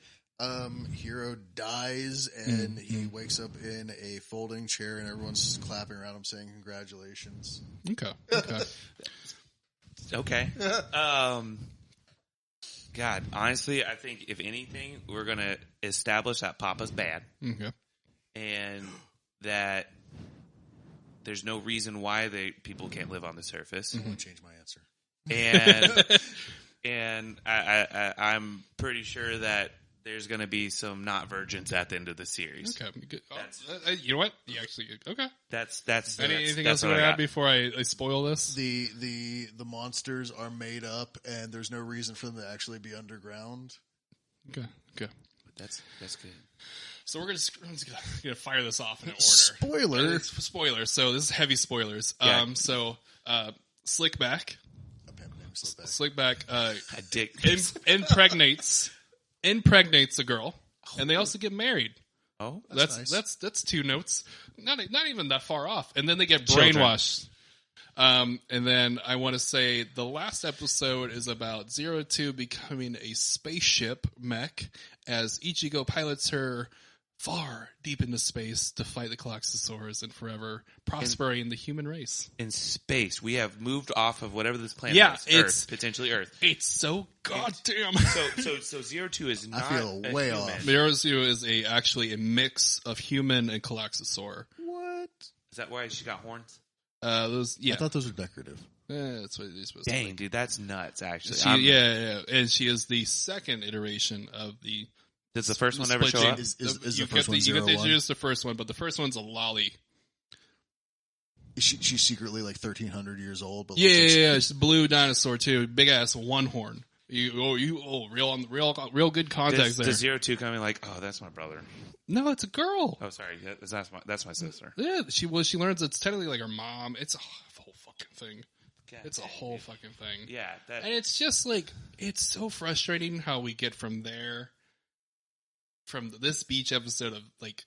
Hero dies and he wakes up in a folding chair, and everyone's clapping around him saying congratulations. Okay. God, honestly, I think if anything, we're going to establish that Papa's bad. Okay. And that there's no reason why people can't live on the surface. I won't change my answer. And I'm pretty sure that there's going to be some not virgins at the end of the series. Okay. Good. You know what? You actually okay. That's anything else you want to add before I spoil this? The monsters are made up, and there's no reason for them to actually be underground. Okay. That's good. So we're gonna fire this off in Spoiler. order. Spoilers. So this is heavy spoilers. Yeah. Slickback. Slickback. A dick impregnates a girl, and they also get married. Oh, that's nice. That's two notes. Not even that far off. And then they get brainwashed. And then I want to say the last episode is about 02 becoming a spaceship mech as Ichigo pilots her far deep into space to fight the Klaxosaurs and forever prospering the human race. In space. We have moved off of whatever this planet is. Earth, potentially Earth. It's so goddamn. So 02 is not I feel way human. off. 02 is actually a mix of human and Klaxosaur. What? Is that why she got horns? I thought those were decorative. That's what you're supposed to Dang, dude, that's nuts, actually. And she is the second iteration of the... Does the first one ever show up? Is the first one 01? You get to introduce the first one, but the first one's a lolly. She's secretly like 1,300 years old. But She's a blue dinosaur too, big ass one horn. Real good context there. Does 02 coming like, oh, that's my brother? No, it's a girl. Oh, sorry, that's my sister. Yeah, she learns it's technically like her mom. It's a whole fucking thing. God, it's a whole fucking thing. Yeah, and it's just like it's so frustrating how we get from there. From this beach episode of like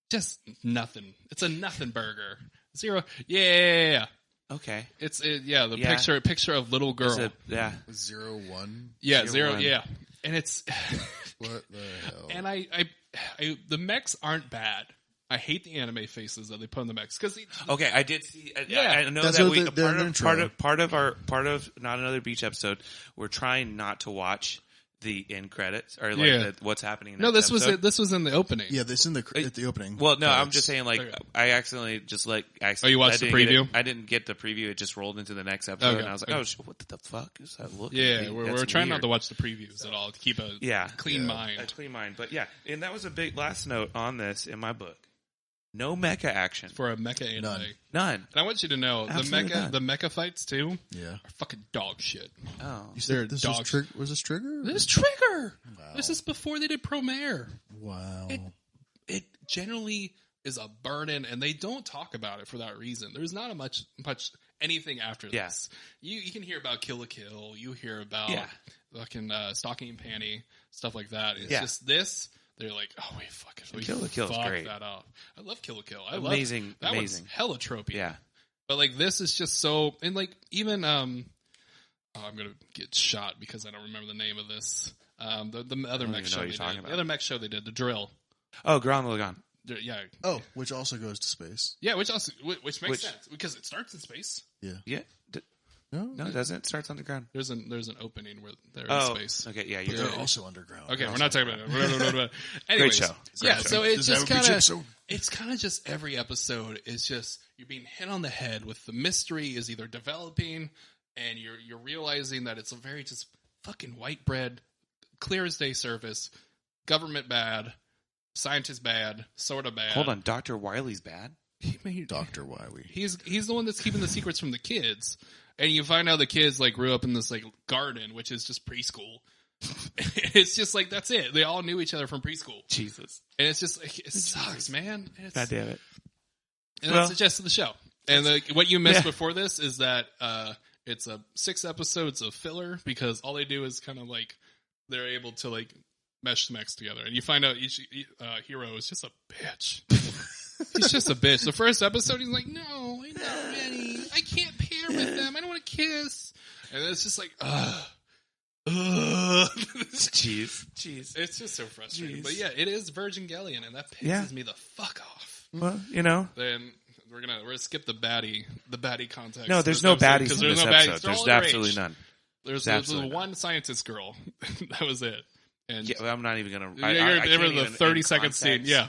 just nothing. It's a nothing burger. 0. Yeah. Okay. Picture of little girl. 01. Yeah, 0. Yeah, and it's what the hell. And I the mechs aren't bad. I hate the anime faces that they put on the mechs because okay, I did see. I know that we part of Not Another Beach episode. We're trying not to watch the end credits or what's happening. No, this was in the opening. Yeah, this in at the opening. Well, no, I'm just saying I accidentally just Oh, you watched the preview? I didn't get the preview. It just rolled into the next episode, and I was like, oh, what the fuck is that look? Yeah, we're trying not to watch the previews at all to keep a clean mind. A clean mind, but yeah, and that was a big last note on this in my book. No mecha action for a mecha anime. None. And I want you to know the mecha fights too. Yeah, are fucking dog shit. Oh, you said this was this Trigger? This is Trigger. Wow. This is before they did Promare. Wow. It generally is a burden, and they don't talk about it for that reason. There's not much anything after this. You can hear about Kill la Kill. You hear about fucking Stocking and Panty, stuff like that. It's just this. They're like, oh wait, fuck it. Kill la Kill is great. That up. I love Kill la Kill. Amazing. That one's hella tropey. Yeah. But like this is just so, and like even I'm gonna get shot because I don't remember the name of this. The other mech show they did. The other mech show they did, The Drill. Oh, Gurren Lagann. Yeah. Oh, which also goes to space. Yeah, which makes sense because it starts in space. Yeah. Yeah. No, it doesn't. It starts underground. There's an opening where they're in space. Okay, yeah, they're also underground. Okay, we're not talking about it. Great Anyways, show. So it's kind of just every episode is just you're being hit on the head with the mystery is either developing and you're realizing that it's a very just fucking white bread, clear as day service, government bad, scientist bad, sort of bad. Hold on, Dr. Wiley's bad? Dr. Wiley. He's the one that's keeping the secrets from the kids. And you find out the kids like grew up in this like garden, which is just preschool. It's just like, that's it. They all knew each other from preschool. Jesus. And it's just like, it sucks, man. God damn it. And that's the gist of the show. And what you missed before this is that it's 6 episodes of filler, because all they do is kind of like, they're able to like mesh the mechs together. And you find out each hero is just a bitch. He's just a bitch. The first episode, he's like, no, I'm not ready. I can't pair with them. I don't want to kiss. And it's just like, Jeez. It's just so frustrating. Jeez. But yeah, it is Virgin Galleon, and that pisses me the fuck off. Well, Then we're gonna skip the baddie context. No, there's no baddies in this episode. There's absolutely none. There's one scientist girl. That was it. And I'm not even gonna. They were the 30-second scene. Yeah.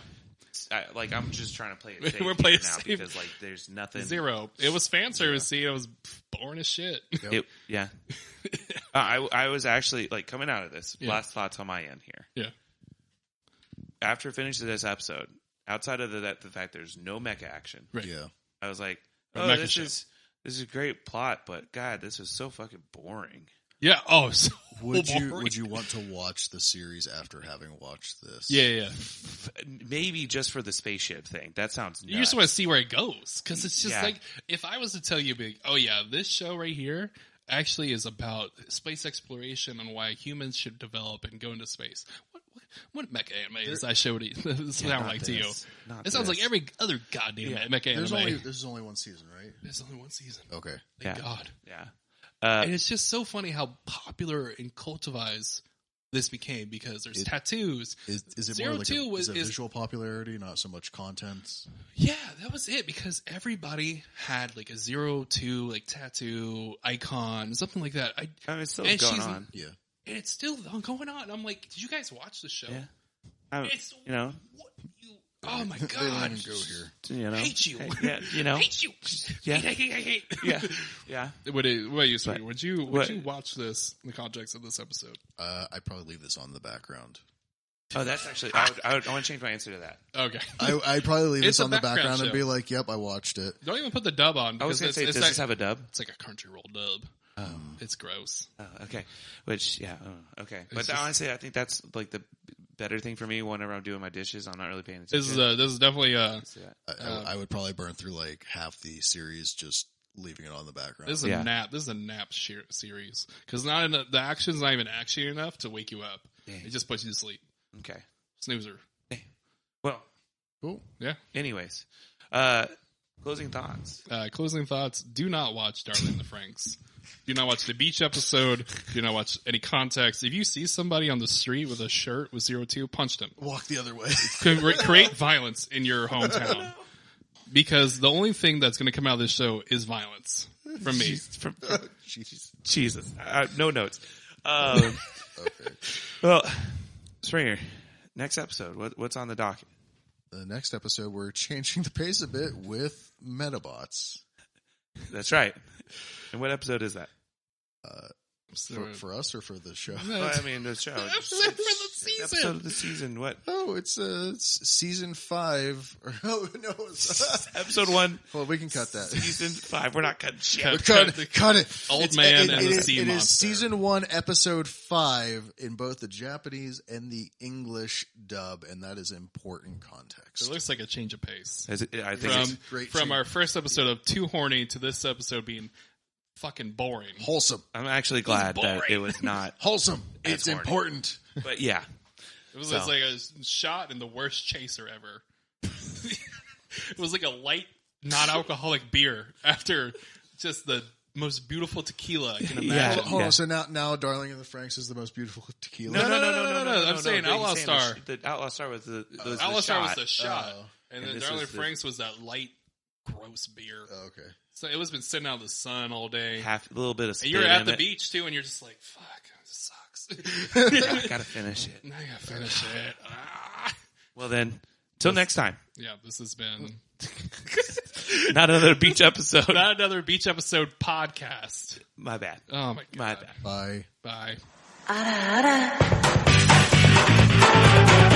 I'm just trying to play it safe. We're playing now safe because there's nothing. Zero. It was fan service. It was boring as shit. Yep. I was actually coming out of this. Yeah. Last thoughts on my end here. Yeah. After finishing this episode, outside of the fact there's no mecha action, right? Yeah. I was like, this is a great plot, but God, this is so fucking boring. Yeah. Oh, so would you want to watch the series after having watched this? Yeah. Maybe just for the spaceship thing. That sounds nuts. You just want to see where it goes, because it's just like, if I was to tell you, this show right here actually is about space exploration and why humans should develop and go into space. What mecha anime does that show sound like to you? It sounds like every other goddamn mecha anime. There's only one season, right? There's only one season. Okay. Thank God. Yeah. And it's just so funny how popular and cultivized this became, because there's tattoos. Is it more like a visual popularity, not so much content? Yeah, that was it, because everybody had like a 02 like tattoo icon, something like that. It's still going on. Yeah. And it's still going on. I'm like, did you guys watch the show? Yeah. Oh my God! They don't even go here. Hate you. Hate you. Yeah. Hate. Yeah. Would you watch this in the context of this episode? I'd probably leave this on the background. Oh, that's actually. I want to change my answer to that. Okay. I'd probably leave this on the background show. And be like, "Yep, I watched it." Don't even put the dub on. I was going to say, does this have a dub? It's like a Crunchyroll dub. It's gross. Oh, okay. Which, okay. But honestly, I think that's like the better thing for me whenever I'm doing my dishes. I'm not really paying attention. This is definitely I would probably burn through like half the series just leaving it on the background. This is a nap. This is a nap series, because the action's not even action enough to wake you up. Dang. It just puts you to sleep. Okay. Snoozer. Dang. Well, cool. Yeah. Anyways, closing thoughts. Closing thoughts. Do not watch Darling in the Franxx. Do not watch the beach episode. Do not watch any context. If you see somebody on the street with a shirt with 02, punch them. Walk the other way. Create violence in your hometown. Because the only thing that's going to come out of this show is violence from me. Jesus. No notes. Okay. Well, Springer, next episode. What's on the docket? The next episode, we're changing the pace a bit with Metabots. That's right. And what episode is that? For us or for the show? Well, I mean, the show. For the season. Episode of the season. What? Oh, it's season 5. No, it's episode 1. Well, we can cut that. Season 5. We're not cutting shit. Cut it. Old man and the sea monster. It is season 1, episode 5 in both the Japanese and the English dub, and that is important context. It looks like a change of pace. I think it's great. From our first episode of Too Horny to this episode being fucking boring. Wholesome. I'm actually glad that it was not wholesome. It's horny. Important. But yeah. It was like a shot in the worst chaser ever. It was like a light, non-alcoholic beer after just the most beautiful tequila I can imagine. Hold on. So now Darling in the Franxx is the most beautiful tequila? No. I'm saying Outlaw Star. The Outlaw Star was the Outlaw Star was shot. the shot. And then Darling in the Franxx the... was that light, gross beer. Oh, okay. So it was been sitting out in the sun all day. A little bit of spit. And you're at the beach too, and you're just like, "Fuck, this sucks." I gotta finish it. I gotta finish it. Well then, till next time. Yeah, this has been not another beach episode. Not another beach episode podcast. My bad. Oh my God. My bad. Bye. Bye.